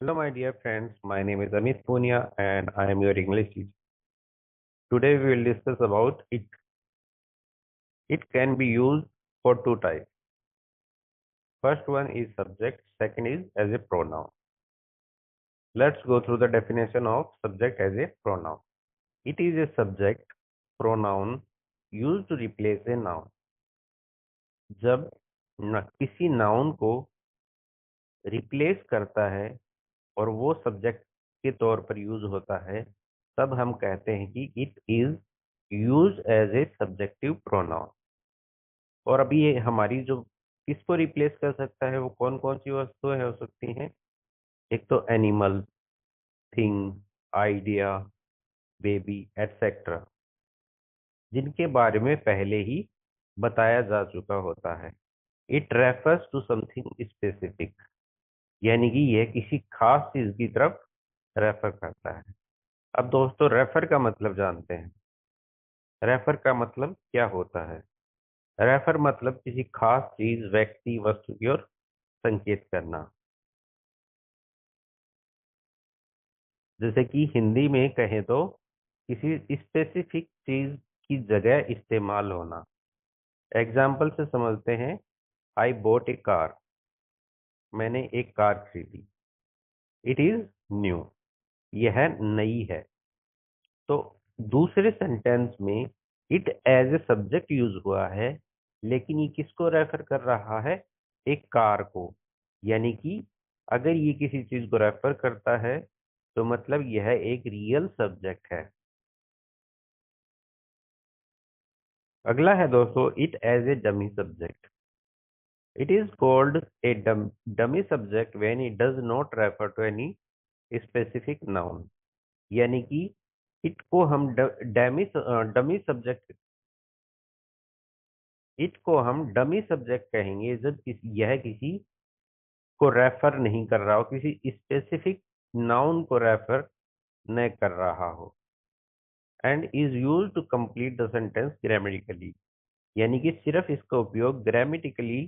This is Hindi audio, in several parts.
Hello, my dear friends. My name is Amit Punia, and I am your English teacher. Today, we will discuss about it. It can be used for two types. First one is subject, second is as a pronoun. Let's go through the definition of subject as a pronoun. It is a subject pronoun used to replace a noun. जब किसी noun को replace करता है और वो subject के तौर पर यूज होता है, तब हम कहते हैं कि it is used as a subjective pronoun. और अभी ये हमारी जो किसको रिप्लेस कर सकता है, वो कौन कौन सी वस्तुएं हो सकती हैं? एक तो animal, thing, idea, baby etcetera, जिनके बारे में पहले ही बताया जा चुका होता है. It refers to something specific, यानी कि यह किसी खास चीज की तरफ रेफर करता है. अब दोस्तों, रेफर का मतलब जानते हैं. रेफर का मतलब क्या होता है? रेफर मतलब किसी खास चीज, व्यक्ति, वस्तु की ओर संकेत करना. जैसे कि हिंदी में कहें तो किसी स्पेसिफिक चीज की जगह इस्तेमाल होना. एग्जाम्पल से समझते हैं. आई बोट ए कार, मैंने एक कार खरीदी. इट इज न्यू, यह नई है. तो दूसरे सेंटेंस में it as a subject use हुआ है, लेकिन ये किसको रेफर कर रहा है? एक कार को. यानी कि अगर ये किसी चीज को रेफर करता है तो मतलब यह एक रियल सब्जेक्ट है. अगला है दोस्तों, it as a dummy subject. It is called a dummy subject when it does not refer to any specific noun. यानी कि इट को हम डमी सब्जेक्ट इट को हम डमी सब्जेक्ट कहेंगे जब यह किसी को रेफर नहीं कर रहा हो, किसी स्पेसिफिक नाउन को रेफर न कर रहा हो. And is use to complete the sentence grammatically, यानी कि सिर्फ इसका उपयोग ग्रामेटिकली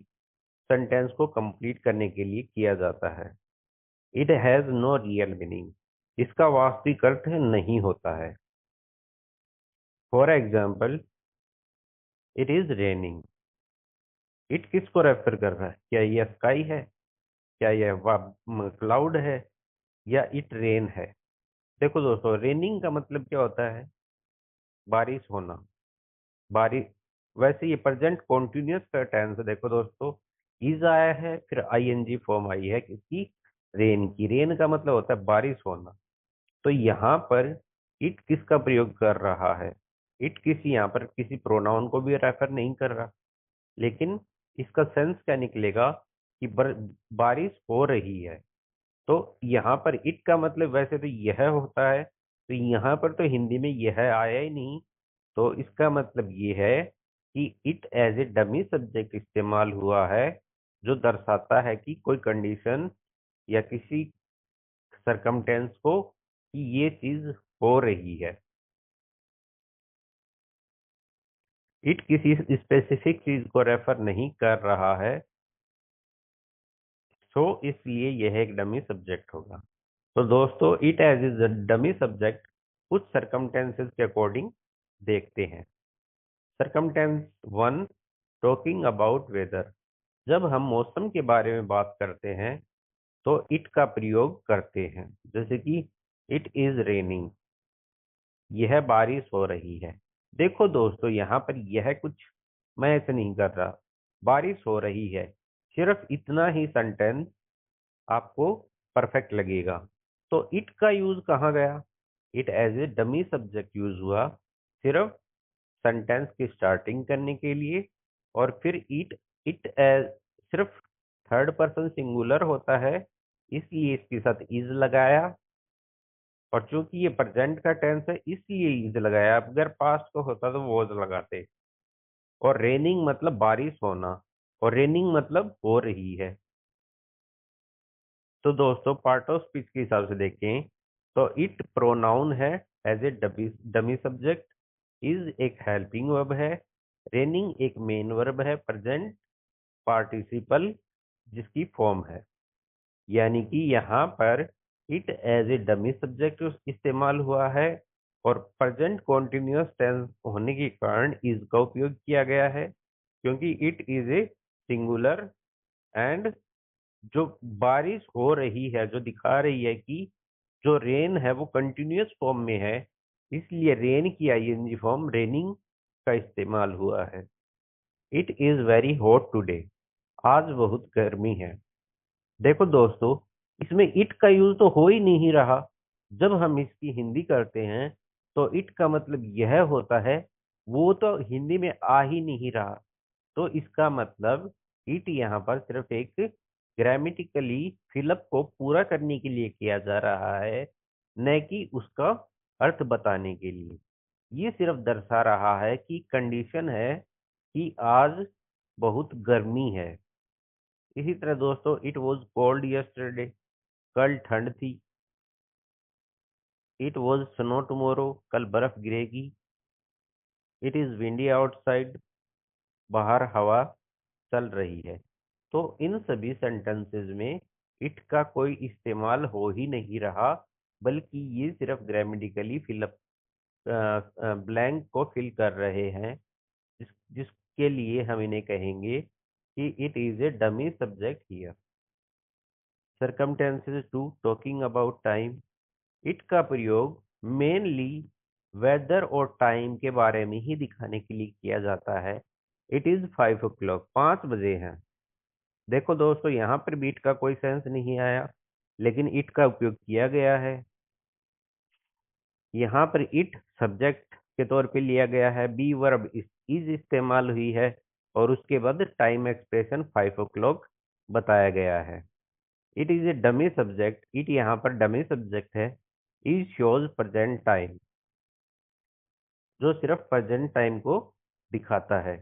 सेंटेंस को कंप्लीट करने के लिए किया जाता है. It has no real meaning, इसका वास्तविक अर्थ नहीं होता है. For example, it is raining. It किसको रेफर कर रहा है? क्या यह स्काई है, क्या यह क्लाउड है, या इट रेन है? देखो दोस्तों, रेनिंग का मतलब क्या होता है? बारिश होना. बारिश. वैसे ये प्रेजेंट कॉन्टिन्यूअस का टेंस है. देखो दोस्तों, इज आया है, फिर आईएनजी फॉर्म आई है किसकी? रेन की. रेन का मतलब होता है बारिश होना. तो यहाँ पर इट किसका प्रयोग कर रहा है? इट किसी यहाँ पर किसी प्रोनाउन को भी रेफर नहीं कर रहा, लेकिन इसका सेंस क्या निकलेगा कि बारिश हो रही है. तो यहाँ पर इट का मतलब वैसे तो यह होता है, तो यहाँ पर तो हिंदी में यह आया ही नहीं. तो इसका मतलब ये है कि it as a dummy subject इस्तेमाल हुआ है, जो दर्शाता है कि कोई कंडीशन या किसी सरकमटेंस को कि ये चीज हो रही है. इट किसी स्पेसिफिक चीज को रेफर नहीं कर रहा है, सो इसलिए यह एक डमी सब्जेक्ट होगा. तो दोस्तों, it as is dummy subject कुछ सरकमटेंसेस के अकॉर्डिंग देखते हैं. Circumstance one, talking about weather. जब हम मौसम के बारे में बात करते हैं तो इट का प्रयोग करते हैं. जैसे कि इट इज रेनिंग, यह बारिश हो रही है. देखो दोस्तों, यहाँ पर यह कुछ मैं ऐसे नहीं कर रहा. बारिश हो रही है, सिर्फ इतना ही सेंटेंस आपको परफेक्ट लगेगा. तो इट का यूज कहाँ गया? It as a dummy subject use हुआ सिर्फ सेंटेंस की स्टार्टिंग करने के लिए. और फिर इट इट एज सिर्फ थर्ड पर्सन सिंगुलर होता है, इसलिए इसके साथ इज लगाया. और चूंकि ये प्रेजेंट का टेंस है, इसलिए इज लगाया. अगर पास्ट को होता तो वॉज लगाते. और रेनिंग मतलब बारिश होना, और रेनिंग मतलब हो रही है. तो दोस्तों, पार्ट ऑफ स्पीच के हिसाब से देखें तो इट प्रोनाउन है as a dummy subject. Is एक हेल्पिंग वर्ब है. रेनिंग एक मेन वर्ब है, प्रेजेंट पार्टिसिपल जिसकी फॉर्म है. यानी कि यहाँ पर it as a dummy subject इस्तेमाल हुआ है और प्रेजेंट कॉन्टिन्यूअस टेंस होने के कारण इज का उपयोग किया गया है, क्योंकि it is a singular and जो बारिश हो रही है जो दिखा रही है कि जो रेन है वो कंटिन्यूअस फॉर्म में है, इसलिए रेन की आईएनजी फॉर्म रेनिंग का इस्तेमाल हुआ है। It is very hot today, आज बहुत गर्मी है। देखो दोस्तों, इसमें इट का यूज तो हो ही नहीं रहा। जब हम इसकी हिंदी करते हैं तो इट का मतलब यह होता है, वो तो हिंदी में आ ही नहीं रहा। तो इसका मतलब इट यहाँ पर सिर्फ एक ग्रामेटिकली फिलअप को पूरा करने के लिए किया जा रहा है, न कि उसका अर्थ बताने के लिए। ये सिर्फ दर्शा रहा है कि कंडीशन है कि आज बहुत गर्मी है। इसी तरह दोस्तों, इट वॉज कोल्ड यस्टरडे, कल ठंड थी। इट वॉज स्नो टुमारो, कल बर्फ गिरेगी। इट इज विंडी आउटसाइड, बाहर हवा चल रही है। तो इन सभी सेंटेंसेस में इट का कोई इस्तेमाल हो ही नहीं रहा, बल्कि ये सिर्फ ग्रामेटिकली फिलअप ब्लैंक को फिल कर रहे हैं, जिसके लिए हम इन्हें कहेंगे कि it is a dummy subject here. Circumstances two talking about time, it का प्रयोग मेनली वेदर और टाइम के बारे में ही दिखाने के लिए किया जाता है। इट इज 5 o'clock, 5 बजे हैं। देखो दोस्तों, यहाँ पर भी इट का कोई सेंस नहीं आया, लेकिन इट का उपयोग किया गया है। यहाँ पर इट सब्जेक्ट के तौर पे लिया गया है, बी वर्ब इज इस्तेमाल हुई है और उसके बाद टाइम एक्सप्रेशन 5 o'clock बताया गया है। It is a dummy subject, it यहाँ पर डमी सब्जेक्ट है। इज शोज प्रेजेंट टाइम, जो सिर्फ प्रेजेंट टाइम को दिखाता है।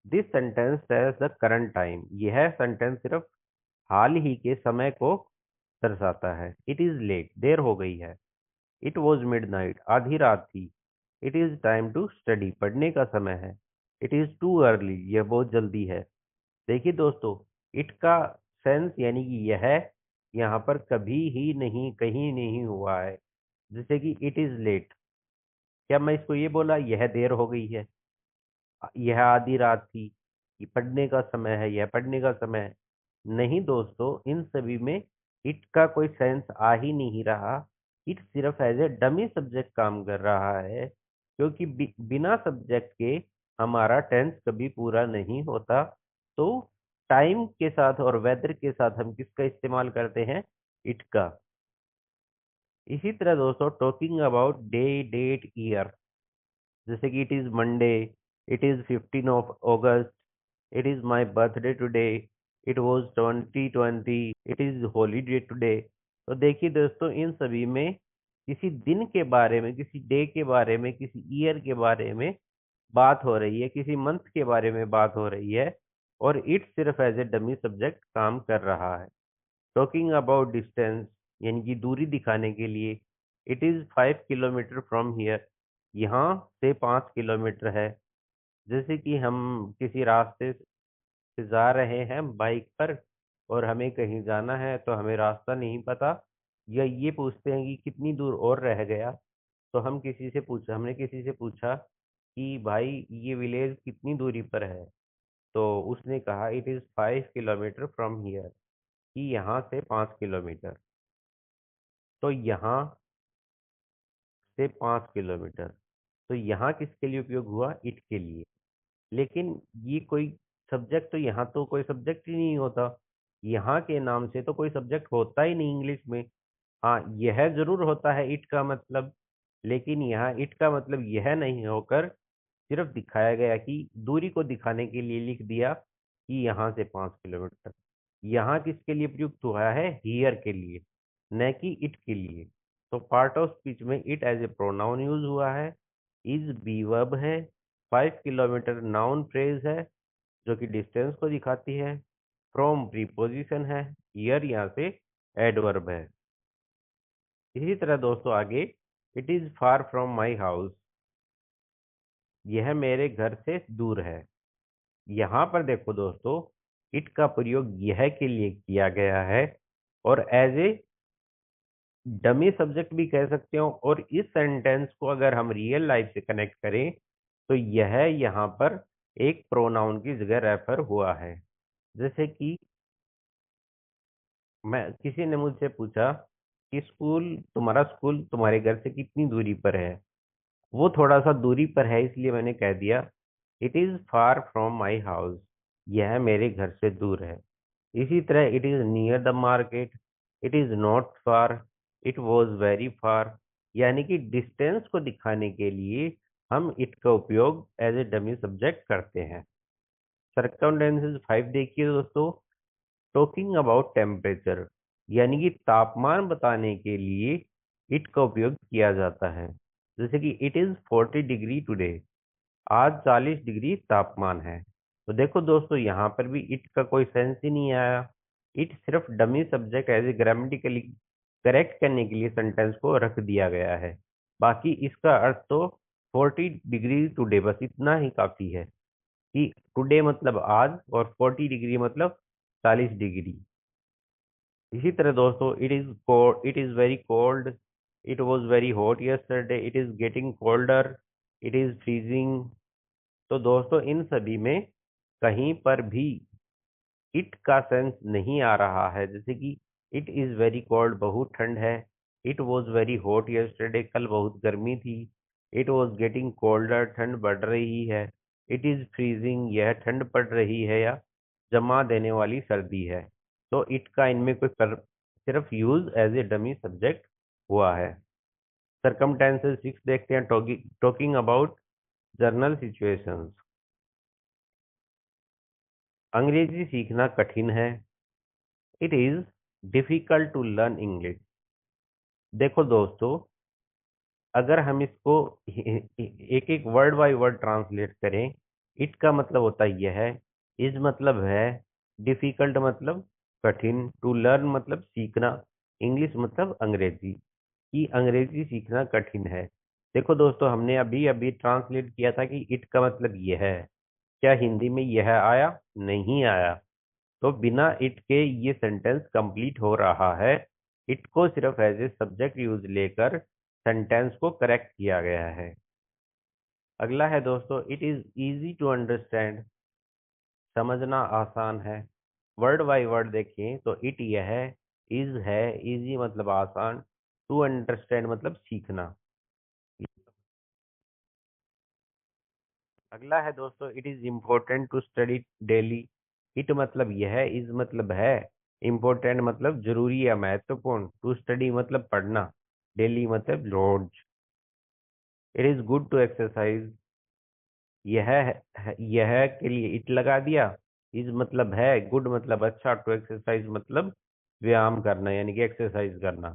This sentence says the current time, यह सेंटेंस सिर्फ हाल ही के समय को दर्शाता है। इट इज लेट, देर हो गई है। इट वॉज मिडनाइट, आधी रात थी। It is time to study, पढ़ने का समय है। इट इज टू अर्ली, यह बहुत जल्दी है। देखिए दोस्तों, इट का सेंस यानी कि यह यहाँ पर कभी ही नहीं, कहीं नहीं हुआ है। जैसे कि इट इज लेट, क्या मैं इसको ये बोला यह देर हो गई है? यह आधी रात थी, ये पढ़ने का समय है, यह पढ़ने का समय है। नहीं दोस्तों, इन सभी में इट का कोई सेंस आ ही नहीं रहा। इट सिर्फ एज ए डमी सब्जेक्ट काम कर रहा है, क्योंकि बिना सब्जेक्ट के हमारा टेंस कभी पूरा नहीं होता। तो टाइम के साथ और वेदर के साथ हम किसका इस्तेमाल करते हैं? इट का। इसी तरह दोस्तों, talking about day, date, year, जैसे कि it is Monday, it is 15 of August, it is my birthday today, it was 2020, it is holiday today. तो देखिए दोस्तों, इन सभी में किसी दिन के बारे में, किसी डे के बारे में, किसी ईयर के बारे में बात हो रही है, किसी मंथ के बारे में बात हो रही है, और इट सिर्फ एज ए डमी सब्जेक्ट काम कर रहा है। टॉकिंग अबाउट डिस्टेंस, यानी कि दूरी दिखाने के लिए, it is 5 kilometre from here, यहाँ से 5 किलोमीटर है। जैसे कि हम किसी रास्ते से जा रहे हैं बाइक पर और हमें कहीं जाना है, तो हमें रास्ता नहीं पता, या ये पूछते हैं कि कितनी दूर और रह गया, तो हमने किसी से पूछा कि भाई ये विलेज कितनी दूरी पर है, तो उसने कहा it is 5 kilometre from here, कि यहाँ से 5 किलोमीटर। तो यहाँ से 5 किलोमीटर, तो यहाँ किसके लिए उपयोग हुआ? इट के लिए। लेकिन ये कोई सब्जेक्ट, तो यहाँ तो कोई सब्जेक्ट ही नहीं होता। यहाँ के नाम से तो कोई सब्जेक्ट होता ही नहीं इंग्लिश में। हाँ, यह जरूर होता है इट का मतलब, लेकिन यहाँ इट का मतलब यह नहीं होकर सिर्फ दिखाया गया कि दूरी को दिखाने के लिए लिख दिया कि यहाँ से 5 किलोमीटर। यहाँ किसके लिए प्रयुक्त हुआ है? हियर के लिए, न कि इट के लिए। तो पार्ट ऑफ स्पीच में it as a pronoun use हुआ है। इज बी वर्ब है। 5 किलोमीटर नाउन फ्रेज है जो कि डिस्टेंस को दिखाती है। फ्रॉम प्रीपोजिशन है। हियर यहाँ से एडवर्ब है। इसी तरह दोस्तों आगे, it is far from my house, यह मेरे घर से दूर है। यहाँ पर देखो दोस्तों, इट का प्रयोग यह के लिए किया गया है और एज ए डमी सब्जेक्ट भी कह सकते हो। और इस सेंटेंस को अगर हम रियल लाइफ से कनेक्ट करें तो यह यहाँ पर एक प्रोनाउन की जगह रेफर हुआ है। जैसे कि मैं किसी ने मुझसे पूछा कि तुम्हारा स्कूल तुम्हारे घर से कितनी दूरी पर है। वो थोड़ा सा दूरी पर है, इसलिए मैंने कह दिया it is far from my house. यह मेरे घर से दूर है। इसी तरह it is near the market, it is not far, it was very far. यानी कि डिस्टेंस को दिखाने के लिए हम इट का उपयोग एज ए डमी सब्जेक्ट करते हैं। सर्कमस्टेंसेस 5 देखिए दोस्तों। टॉकिंग अबाउट टेम्परेचर, यानी कि तापमान बताने के लिए इट का उपयोग किया जाता है। जैसे कि इट इज 40 डिग्री टुडे, आज 40 डिग्री तापमान है। तो देखो दोस्तों, यहाँ पर भी इट का कोई सेंस ही नहीं आया। इट सिर्फ dummy subject as a grammatically correct करने के लिए सेंटेंस को रख दिया गया है। बाकी इसका अर्थ तो 40 डिग्री टुडे, बस इतना ही काफी है कि टुडे मतलब आज और 40 डिग्री मतलब 40 डिग्री। इसी तरह दोस्तों, it is very cold, it was very hot yesterday, it is getting colder, it is freezing. तो दोस्तों, इन सभी में कहीं पर भी इट का सेंस नहीं आ रहा है। जैसे कि इट इज वेरी कोल्ड, बहुत ठंड है। It was very hot yesterday, कल बहुत गर्मी थी। इट वॉज गेटिंग कोल्डर, ठंड बढ़ रही है। इट इज फ्रीजिंग, यह ठंड पड़ रही है या जमा देने वाली सर्दी है। तो इट का इनमें कोई सिर्फ use as a dummy subject हुआ है। सरकमटेंसेस 6 देखते हैं। Talking about general situations. अंग्रेजी सीखना कठिन है। It is difficult to learn English. देखो दोस्तों, अगर हम इसको एक एक वर्ड बाय वर्ड ट्रांसलेट करें, इट का मतलब होता है यह, इज मतलब है, डिफिकल्ट मतलब कठिन, टू लर्न मतलब सीखना, इंग्लिश मतलब अंग्रेजी। कि अंग्रेजी सीखना कठिन है। देखो दोस्तों, हमने अभी अभी ट्रांसलेट किया था कि इट का मतलब यह है। क्या हिंदी में यह आया? नहीं आया। तो बिना इट के ये सेंटेंस कंप्लीट हो रहा है। इट को सिर्फ एज ए सब्जेक्ट यूज लेकर सेंटेंस को करेक्ट किया गया है। अगला है दोस्तों, it is easy to understand. समझना आसान है। वर्ड बाय वर्ड देखें तो इट यह है, इज है, इजी मतलब आसान, टू अंडरस्टैंड मतलब सीखना। अगला है दोस्तों, it is important to study daily. It मतलब यह है, इज मतलब है, इम्पोर्टेंट मतलब जरूरी या महत्वपूर्ण, टू स्टडी मतलब पढ़ना, डेली मतलब रोज। It is good to exercise. यह के लिए इट लगा दिया। इज मतलब है, गुड मतलब अच्छा, टू एक्सरसाइज मतलब व्यायाम करना यानी कि एक्सरसाइज करना।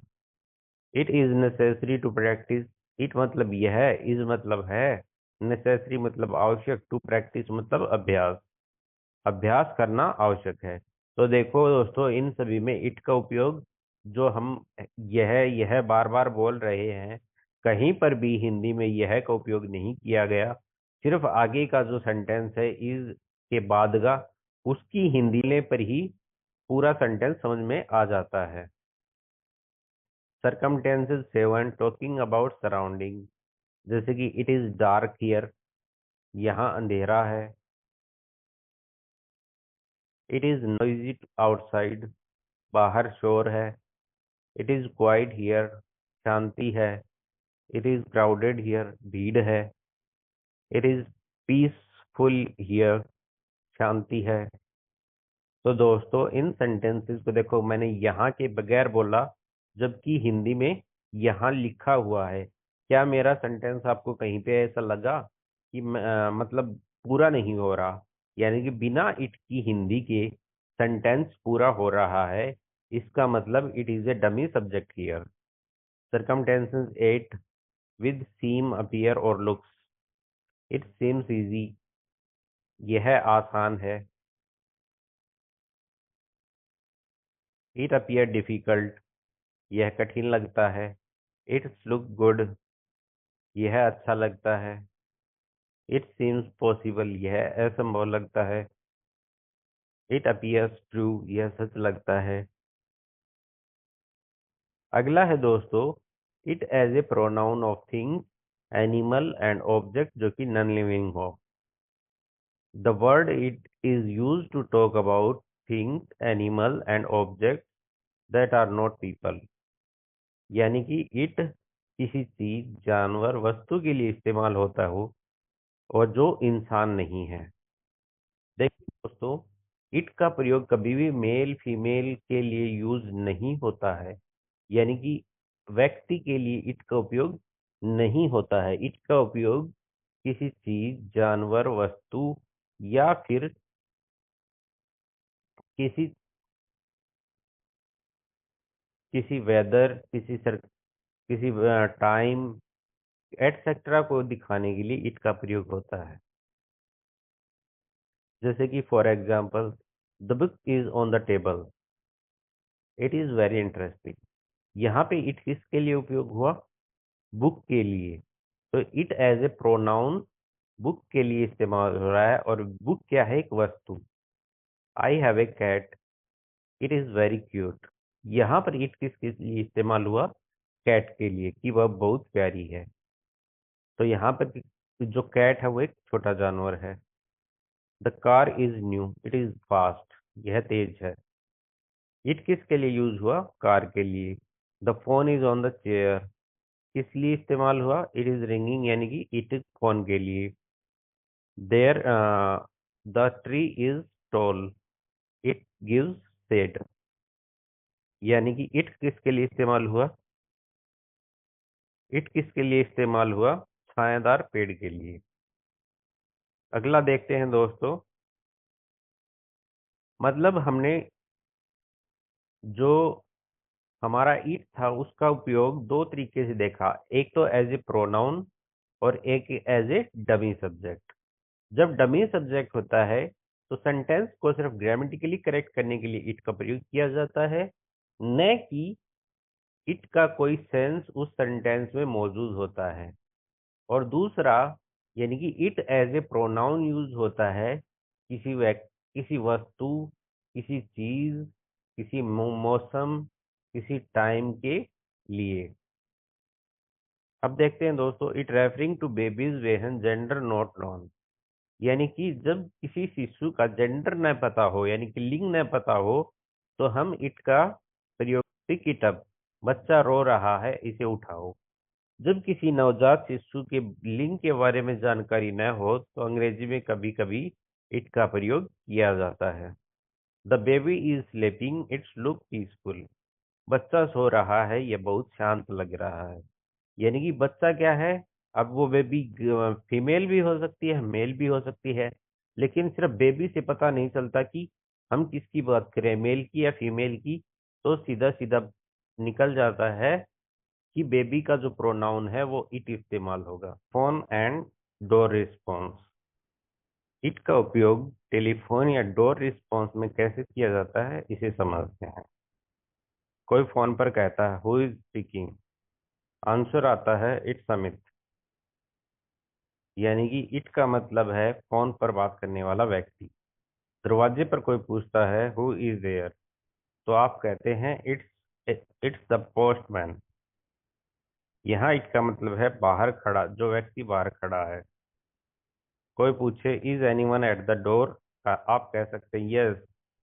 It is necessary to practise. It मतलब यह है, इज मतलब है, नेसेसरी मतलब आवश्यक, टू प्रैक्टिस मतलब अभ्यास, अभ्यास करना आवश्यक है। तो देखो दोस्तों, इन सभी में इट का उपयोग जो हम यह बार बार बोल रहे हैं, कहीं पर भी हिंदी में यह का उपयोग नहीं किया गया। सिर्फ आगे का जो सेंटेंस है इज के बाद का, उसकी हिंदी ले पर ही पूरा सेंटेंस समझ में आ जाता है। Circumstances 7, talking about surrounding. जैसे कि इट इज डार्क हियर, यहाँ अंधेरा है। इट इज नॉइजी आउटसाइड, बाहर शोर है। इट इज क्वाइट हियर, शांति है। इट इज क्राउडेड हियर, भीड़ है। इट इज पीसफुल हियर, शांति है। तो दोस्तों, इन सेंटेंसेस को देखो, मैंने यहाँ के बगैर बोला, जबकि हिंदी में यहाँ लिखा हुआ है। क्या मेरा सेंटेंस आपको कहीं पे ऐसा लगा कि मतलब पूरा नहीं हो रहा? यानी कि बिना इट की हिंदी के सेंटेंस पूरा हो रहा है। इसका मतलब it is a dummy subject here. Circumstances 8, with seem, appear और looks. It seems easy, यह आसान है। It appear difficult, यह कठिन लगता है। It's look good, यह अच्छा लगता है। It seems possible, यह असंभव लगता है। It appears true, यह सच लगता है। अगला है दोस्तों it as a pronoun of things, animal and object जो कि नॉन लिविंग हो। The word it is used to talk about things, animal and object that are not people. यानी कि इट किसी चीज, जानवर, वस्तु के लिए इस्तेमाल होता हो और जो इंसान नहीं है। देखिए दोस्तों, इट का प्रयोग कभी भी मेल फीमेल के लिए यूज नहीं होता है। यानी कि व्यक्ति के लिए इट का उपयोग नहीं होता है। इट का उपयोग किसी चीज, जानवर, वस्तु या फिर किसी किसी वेदर, किसी टाइम एटसेट्रा को दिखाने के लिए इट का प्रयोग होता है। जैसे कि for example, the book is on the table, it is very interesting. यहाँ पे इट किसके लिए उपयोग हुआ? बुक के लिए। तो it as a pronoun book के लिए इस्तेमाल हो रहा है। और बुक क्या है? एक वस्तु। I have a cat, it is very cute. यहाँ पर इट किसके लिए इस्तेमाल हुआ? कैट के लिए, कि वह बहुत प्यारी है। तो यहाँ पर जो कैट है वो एक छोटा जानवर है। The car is new, it is fast, यह तेज है। इट किसके लिए यूज हुआ? कार के लिए। The phone is on the chair, किस लिए इस्तेमाल हुआ? इट इज रिंगिंग, यानी कि इट फोन के लिए। There the tree is tall, it gives shade. यानी कि इट किसके लिए इस्तेमाल हुआ? इट किसके लिए इस्तेमाल हुआ? छायादार पेड़ के लिए। अगला देखते हैं दोस्तों। मतलब हमने जो हमारा इट था उसका उपयोग दो तरीके से देखा। एक तो एज ए प्रोनाउन और एक एज ए डमी सब्जेक्ट। जब डमी सब्जेक्ट होता है तो सेंटेंस को सिर्फ ग्रामेटिकली करेक्ट करने के लिए इट का प्रयोग किया जाता है, न कि इट का कोई सेंस उस सेंटेंस में मौजूद होता है। और दूसरा, यानी कि it as a pronoun use होता है किसी वस्तु, किसी चीज, किसी मौसम, किसी टाइम के लिए। अब देखते हैं दोस्तों, it referring to babies when gender not known. यानी कि जब किसी शिशु का जेंडर न पता हो, यानी कि लिंग न पता हो, तो हम इट का प्रयोग, पिक इट अप, बच्चा रो रहा है, इसे उठाओ। जब किसी नवजात शिशु के लिंग के बारे में जानकारी न हो तो अंग्रेजी में कभी कभी इट का प्रयोग किया जाता है। The baby is sleeping, it's look peaceful. बच्चा सो रहा है, यह बहुत शांत लग रहा है। यानी कि बच्चा क्या है? अब वो बेबी फीमेल भी हो सकती है, मेल भी हो सकती है, लेकिन सिर्फ बेबी से पता नहीं चलता कि हम किसकी बात करें, मेल की या फीमेल की। तो सीधा सीधा निकल जाता है कि बेबी का जो प्रोनाउन है वो इट इस्तेमाल होगा। Phone and door response. It का उपयोग टेलीफोन या डोर रिस्पॉन्स में कैसे किया जाता है, इसे समझते हैं। कोई फोन पर कहता है हु इज स्पीकिंग, आंसर आता है इट्स अमित। यानी कि इट का मतलब है फोन पर बात करने वाला व्यक्ति। दरवाजे पर कोई पूछता है हु इज देयर, तो आप कहते हैं इट्स द पोस्टमैन। यहाँ इट का मतलब है बाहर खड़ा, जो व्यक्ति बाहर खड़ा है। कोई पूछे is anyone at the door, आप कह सकते हैं यस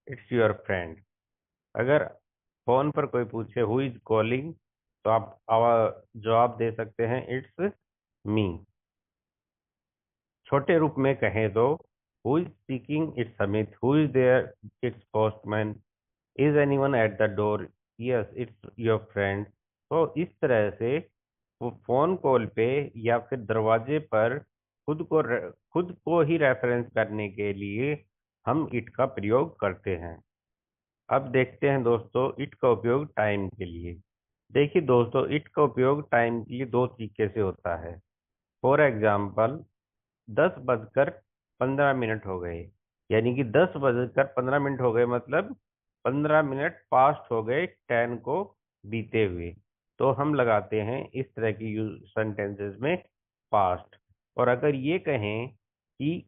इट्स योर फ्रेंड। अगर फोन पर कोई पूछे हु इज कॉलिंग, तो आप जवाब दे सकते हैं इट्स मी। छोटे रूप में कहें तो who is speaking, it's Amit. Who is there, it's postman. Is anyone at the door, yes it's your friend. तो इस तरह से वो फोन कॉल पे या फिर दरवाजे पर खुद को ही रेफरेंस करने के लिए हम इट का प्रयोग करते हैं। अब देखते हैं दोस्तों इट का उपयोग टाइम के लिए। देखिए दोस्तों, इट का उपयोग टाइम के लिए दो तरीके से होता है। फॉर एग्जाम्पल, 10:15 हो गए। यानी कि 10:15 हो गए, मतलब 15 मिनट पास्ट हो गए 10 को बीते हुए। तो हम लगाते हैं इस तरह की यूज सेंटेंसेस में पास्ट। और अगर ये कहें कि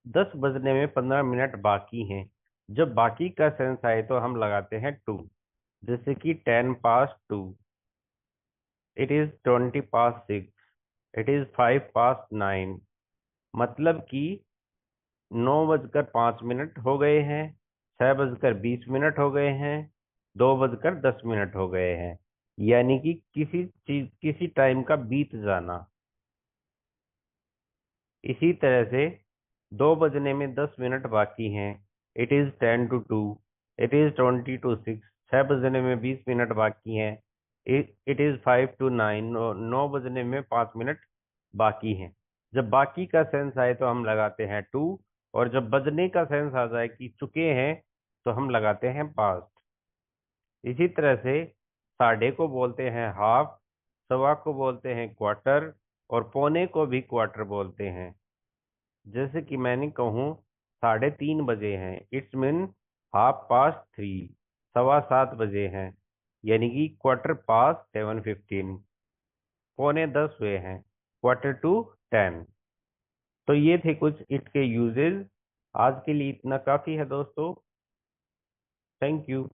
10 बजने में 15 मिनट बाकी हैं, जब बाकी का सेंस आए तो हम लगाते हैं टू। जैसे कि 10 past 2। It is 6, it is 9 मतलब कि 9:05 हो गए हैं, 6:20 हो गए हैं, 2:10 हो गए हैं। यानी कि किसी टाइम का बीत जाना। इसी तरह से 2 बजने में 10 मिनट बाकी हैं, it is 10 to 2, it is 20 to 6, 6 बजने में 20 मिनट बाकी हैं, इट इज 5 to 9, 9 बजने में 5 मिनट बाकी हैं। जब बाकी का सेंस आए तो हम लगाते हैं टू, और जब बजने का सेंस आ जाए कि चुके हैं तो हम लगाते हैं पास्ट। इसी तरह से साढ़े को बोलते हैं हाफ, सवा को बोलते हैं क्वार्टर, और पौने को भी क्वार्टर बोलते हैं। जैसे कि मैंने कहूँ 3:30 बजे हैं, इट्स मीन 3:30। 7:15 हैं, यानी कि 7:15। 9:45 हुए हैं, 9:45। तो ये थे कुछ इट के यूजेस। आज के लिए इतना काफी है दोस्तों। Thank you.